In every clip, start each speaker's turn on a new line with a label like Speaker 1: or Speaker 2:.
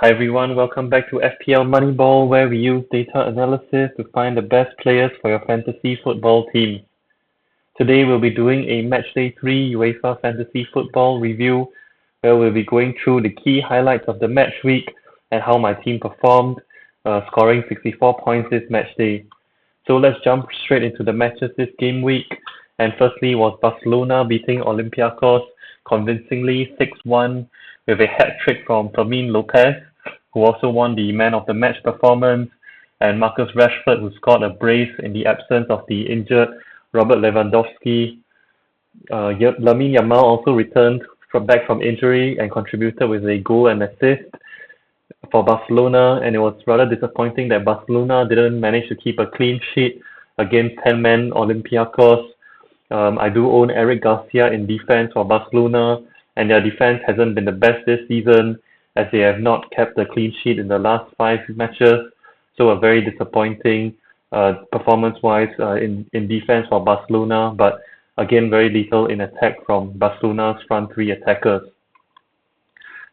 Speaker 1: Hi everyone, welcome back to FPL Moneyball, where we use data analysis to find the best players for your fantasy football team. Today we'll be doing a Matchday 3 UEFA Fantasy Football review, where we'll be going through the key highlights of the match week and how my team performed, scoring 64 points this matchday. So let's jump straight into the matches this game week. And firstly was Barcelona beating Olympiacos convincingly 6-1 with a hat-trick from Fermin Lopez, who also won the Man of the Match performance, and Marcus Rashford, who scored a brace in the absence of the injured Robert Lewandowski. Lamine Yamal also returned back from injury and contributed with a goal and assist for Barcelona, and it was rather disappointing that Barcelona didn't manage to keep a clean sheet against 10-man Olympiacos. I do own Eric Garcia in defense for Barcelona, and their defense hasn't been the best this season as they have not kept a clean sheet in the last 5 matches. So a very disappointing performance-wise in defense for Barcelona, but again, very little in attack from Barcelona's front three attackers.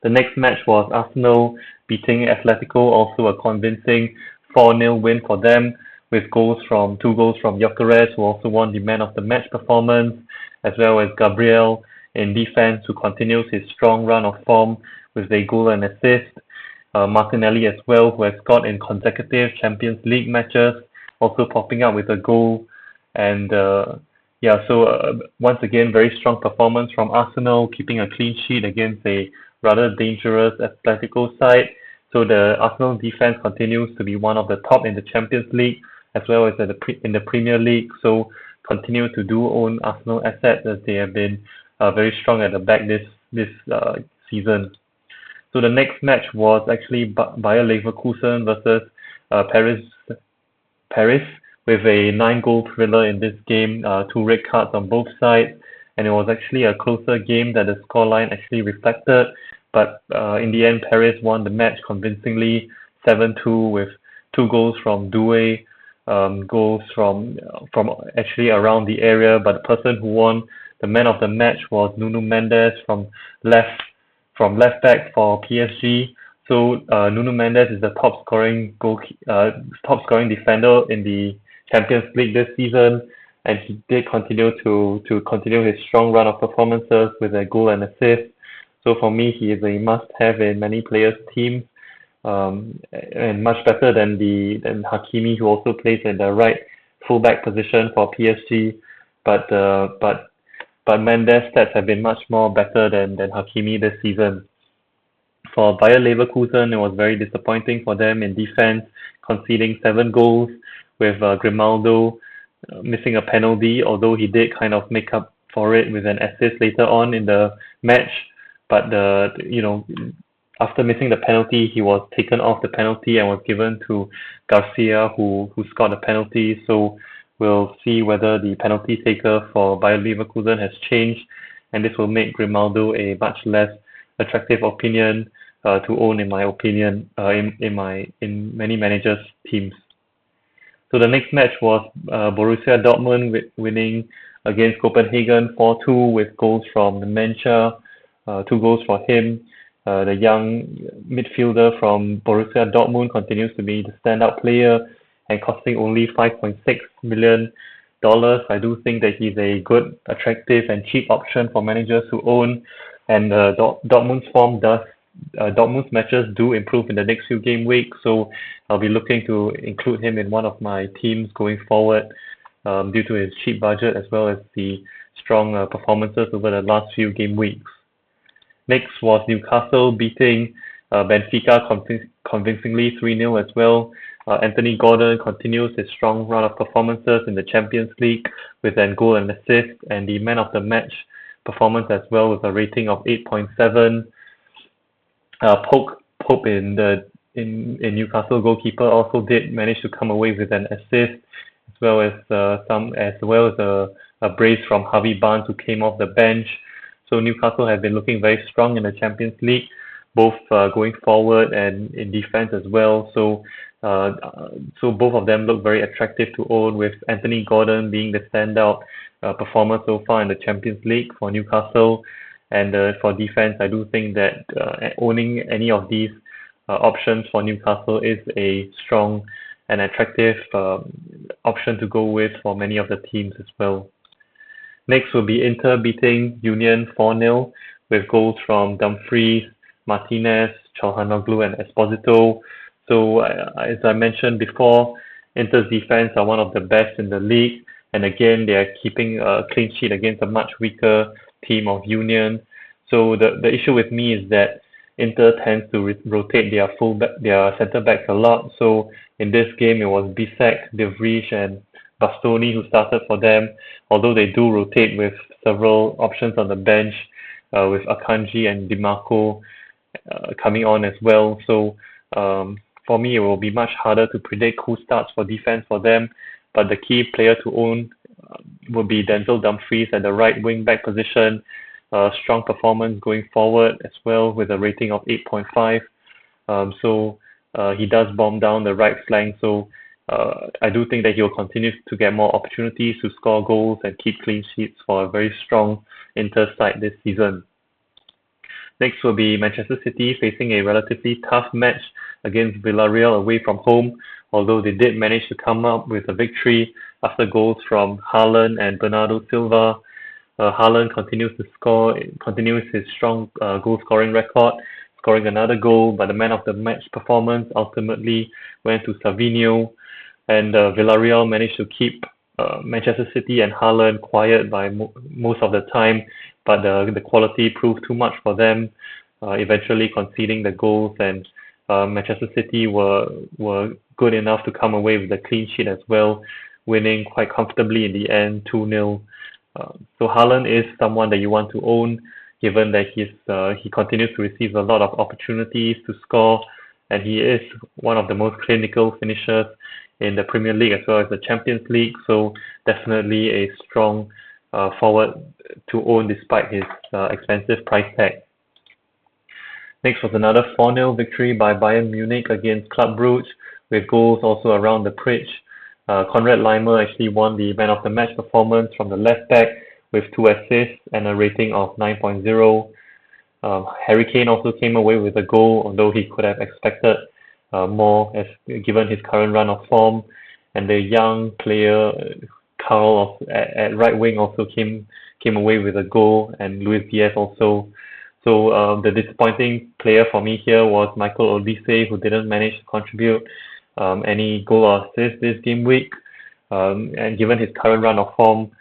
Speaker 1: The next match was Arsenal beating Atletico, also a convincing 4-0 win for them, with two goals from Gyökeres, who also won the Man of the Match performance, as well as Gabriel in defense, who continues his strong run of form with a goal and assist. Martinelli as well, who has scored in consecutive Champions League matches, also popping up with a goal. And once again, very strong performance from Arsenal, keeping a clean sheet against a rather dangerous Atletico side. So the Arsenal defense continues to be one of the top in the Champions League, as well as in the Premier League. So continue to do own Arsenal assets, as they have been very strong at the back this season. So the next match was actually Bayer Leverkusen versus Paris, with a 9-goal thriller in this game, 2 red cards on both sides, and it was actually a closer game that the scoreline actually reflected. But in the end, Paris won the match convincingly 7-2 with 2 goals from Doué, goals from actually around the area. But the person who won the Man of the Match was Nuno Mendes from left back for PSG. So Nuno Mendes is the top scoring defender in the Champions League this season, and he did continue his strong run of performances with a goal and assist. So for me, he is a must-have in many players' teams, and much better than Hakimi, who also plays in the right fullback position for PSG. But Mendes' stats have been much more better than Hakimi this season. For Bayer Leverkusen, it was very disappointing for them in defense, conceding 7 goals, with Grimaldo missing a penalty, although he did kind of make up for it with an assist later on in the match. But after missing the penalty, he was taken off the penalty and was given to Garcia, who scored the penalty. So we'll see whether the penalty taker for Bayer Leverkusen has changed, and this will make Grimaldo a much less attractive opinion to own, in my opinion, in many managers' teams. So the next match was Borussia Dortmund winning against Copenhagen 4-2 with goals from Nemanja, 2 goals for him. The young midfielder from Borussia Dortmund continues to be the standout player and costing only $5.6 million. I do think that he's a good, attractive, and cheap option for managers who own. And Dortmund's matches do improve in the next few game weeks, so I'll be looking to include him in one of my teams going forward, due to his cheap budget as well as the strong performances over the last few game weeks. Next was Newcastle beating Benfica convincingly 3-0 as well. Anthony Gordon continues his strong run of performances in the Champions League with an goal and assist, and the Man of the Match performance as well with a rating of 8.7. Pope in Newcastle goalkeeper also did manage to come away with an assist, as well as a brace from Harvey Barnes, who came off the bench. So Newcastle have been looking very strong in the Champions League, both going forward and in defense as well. So both of them look very attractive to own, with Anthony Gordon being the standout performer so far in the Champions League for Newcastle. And for defense, I do think that owning any of these options for Newcastle is a strong and attractive option to go with for many of the teams as well. Next will be Inter beating Union 4-0 with goals from Dumfries, Martinez, Çalhanoğlu, and Esposito. So, as I mentioned before, Inter's defense are one of the best in the league, and again, they are keeping a clean sheet against a much weaker team of Union. So the issue with me is that Inter tends to rotate their centre backs a lot. So in this game, it was Bisek, De Vrij, and Bastoni who started for them. Although they do rotate with several options on the bench, with Akanji and Dimarco coming on as well. So for me, it will be much harder to predict who starts for defense for them. But the key player to own will be Denzel Dumfries at the right wing back position. Strong performance going forward as well with a rating of 8.5. So he does bomb down the right flank. So I do think that he'll continue to get more opportunities to score goals and keep clean sheets for a very strong Inter side this season. Next will be Manchester City facing a relatively tough match against Villarreal away from home, although they did manage to come up with a victory after goals from Haaland and Bernardo Silva. Haaland continues his strong goal scoring record, scoring another goal, but the man of the match performance ultimately went to Savinho, and Villarreal managed to keep Manchester City and Haaland quiet by most of the time, but the quality proved too much for them, eventually conceding the goals, and Manchester City were good enough to come away with a clean sheet as well, winning quite comfortably in the end, 2-0. So Haaland is someone that you want to own, given that he continues to receive a lot of opportunities to score, and he is one of the most clinical finishers in the Premier League as well as the Champions League. So definitely a strong forward to own despite his expensive price tag. Next was another 4-0 victory by Bayern Munich against Club Brugge, with goals also around the pitch. Konrad Laimer actually won the man of the match performance from the left back with 2 assists and a rating of 9.0. Harry Kane also came away with a goal, although he could have expected more given his current run of form. And the young player Carl at right wing also came away with a goal, and Luis Diaz also. So the disappointing player for me here was Michael Olise, who didn't manage to contribute any goal or assist this game week. And given his current run of form,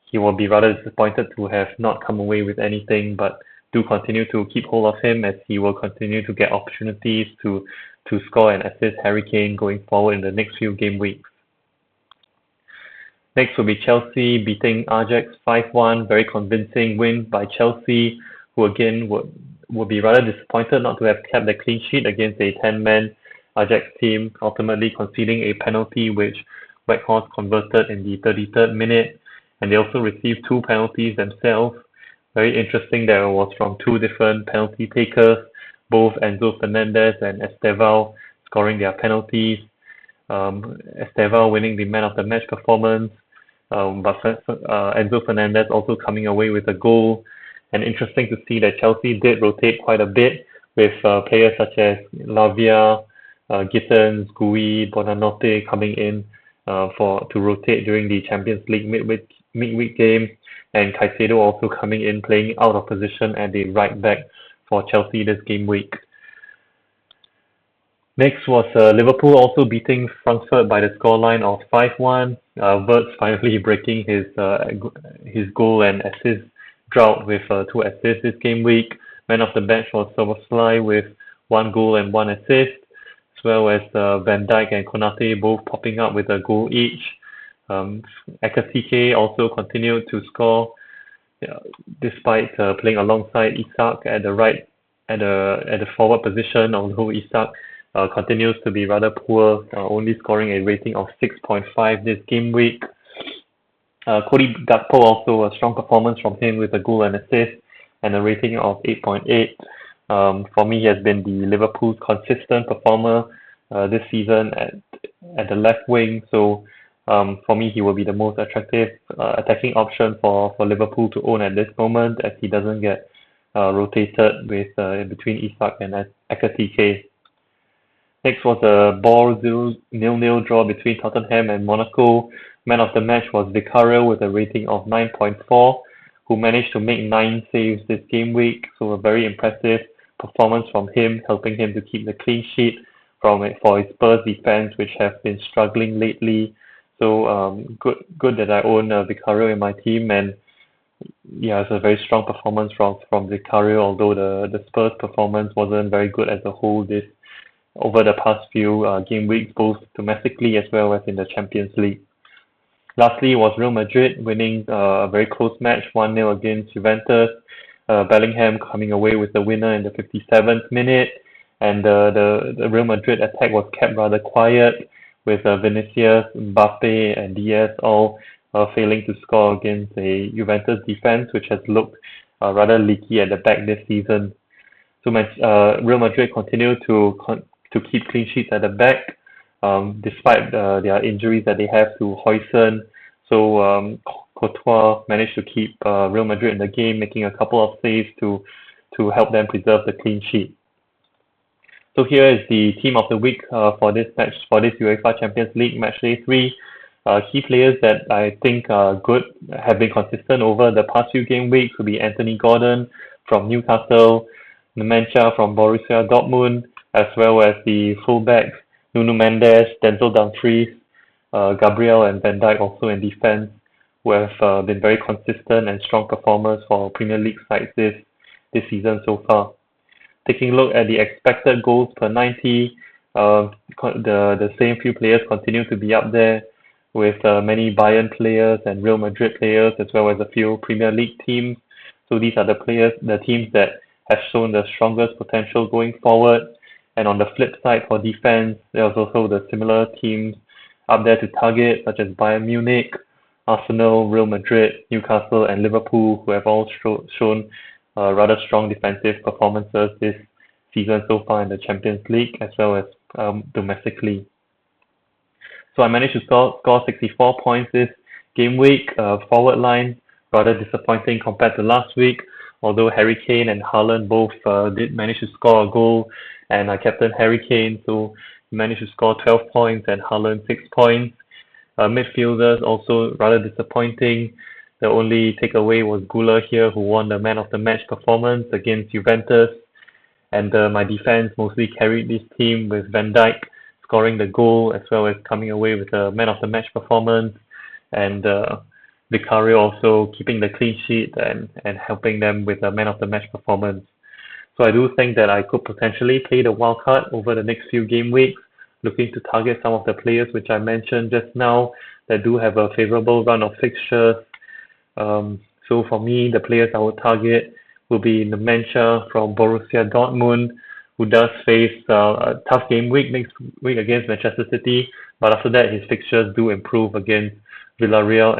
Speaker 1: he will be rather disappointed to have not come away with anything, but do continue to keep hold of him as he will continue to get opportunities to score and assist Harry Kane going forward in the next few game weeks. Next will be Chelsea beating Ajax 5-1, very convincing win by Chelsea, who again would be rather disappointed not to have kept the clean sheet against a 10-man Ajax team, ultimately conceding a penalty which Weghorst converted in the 33rd minute, and they also received 2 penalties themselves. Very interesting that it was from 2 different penalty takers, both Enzo Fernandez and Estevao scoring their penalties. Estevao winning the man of the match performance, but Enzo Fernandez also coming away with a goal. And interesting to see that Chelsea did rotate quite a bit with players such as Lavia, Gittens, Gui, Bonanotte coming in to rotate during the Champions League midweek game, and Caicedo also coming in playing out of position at the right back for Chelsea this game week. Next was Liverpool also beating Frankfurt by the scoreline of 5-1. Wirtz finally breaking his goal and assist drought with 2 assists this game week. Man of the match was Szoboszlai with 1 goal and 1 assist, as well as Van Dijk and Konate both popping up with a goal each. Ekatike also continued to score despite playing alongside Isak at the forward position, although Isak continues to be rather poor, only scoring a rating of 6.5 this game week. Cody Gakpo also a strong performance from him with a goal and assist and a rating of 8.8. For me, he has been the Liverpool's consistent performer this season at the left wing. So for me, he will be the most attractive attacking option for Liverpool to own at this moment, as he doesn't get rotated with between Isak and Ekatike. Next was a ball 0-0 draw between Tottenham and Monaco. Man of the match was Vicario with a rating of 9.4, who managed to make 9 saves this game week. So a very impressive performance from him, helping him to keep the clean sheet for his Spurs defense, which have been struggling lately. So good that I own Vicario in my team, and yeah, it's a very strong performance from Vicario, although the Spurs performance wasn't very good as a whole this over the past few game weeks, both domestically as well as in the Champions League. Lastly was Real Madrid winning a very close match, 1-0 against Juventus. Bellingham coming away with the winner in the 57th minute, and the Real Madrid attack was kept rather quiet, with Vinicius, Mbappe, and Diaz all failing to score against a Juventus defense, which has looked rather leaky at the back this season. So Real Madrid continue to keep clean sheets at the back, despite their injuries that they have to Huijsen. So Courtois managed to keep Real Madrid in the game, making a couple of saves to help them preserve the clean sheet. So here is the team of the week for this UEFA Champions League Matchday 3. Key players that I think are good, have been consistent over the past few game weeks will be Anthony Gordon from Newcastle, Nemanja from Borussia Dortmund, as well as the fullbacks Nuno Mendes, Denzel Dumfries, Gabriel and Van Dijk also in defense, who have been very consistent and strong performers for Premier League sides this season so far. Taking a look at the expected goals per 90, the same few players continue to be up there, with many Bayern players and Real Madrid players, as well as a few Premier League teams. So these are the teams that have shown the strongest potential going forward. And on the flip side for defense, there's also the similar teams up there to target, such as Bayern Munich, Arsenal, Real Madrid, Newcastle, and Liverpool, who have all shown rather strong defensive performances this season so far in the Champions League, as well as domestically. So I managed to score 64 points this game week. Forward line, rather disappointing compared to last week, although Harry Kane and Haaland both did manage to score a goal, and I captained Harry Kane, so he managed to score 12 points and Haaland 6 points. Midfielders also rather disappointing. The only takeaway was Gula here, who won the man of the match performance against Juventus. And my defense mostly carried this team, with Van Dijk scoring the goal as well as coming away with a man of the match performance, and Vicario also keeping the clean sheet and helping them with a man of the match performance. So I do think that I could potentially play the wild card over the next few game weeks, looking to target some of the players which I mentioned just now that do have a favorable run of fixtures. So for me, the players I will target will be Nemanja from Borussia Dortmund, who does face a tough game week next week against Manchester City, but after that his fixtures do improve against Villarreal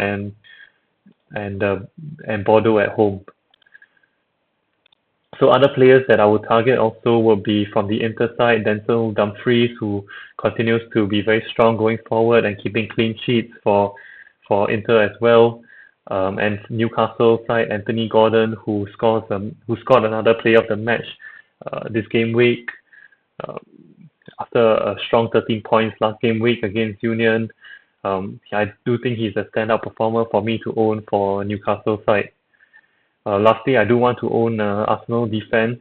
Speaker 1: and Bordeaux at home. So other players that I would target also will be from the Inter side, Denzel Dumfries, who continues to be very strong going forward and keeping clean sheets for Inter as well. And Newcastle side, Anthony Gordon, who scored another player of the match this game week after a strong 13 points last game week against Union. I do think he's a standout performer for me to own for Newcastle side. Lastly, I do want to own Arsenal defense.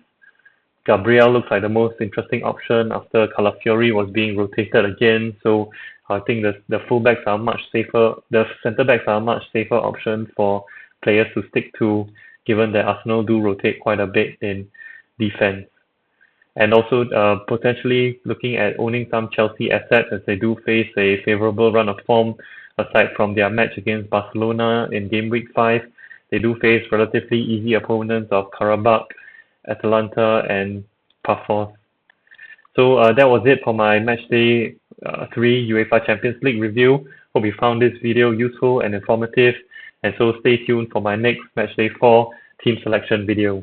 Speaker 1: Gabriel looks like the most interesting option after Calafiori was being rotated again. So I think the fullbacks are much safer. The centre backs are a much safer option for players to stick to, given that Arsenal do rotate quite a bit in defense. And also potentially looking at owning some Chelsea assets, as they do face a favorable run of form. Aside from their match against Barcelona in game week 5, they do face relatively easy opponents of Karabakh, Atalanta, and Paphos. So that was it for my Matchday 3 UEFA Champions League review. Hope you found this video useful and informative, and so stay tuned for my next Matchday 4 team selection video.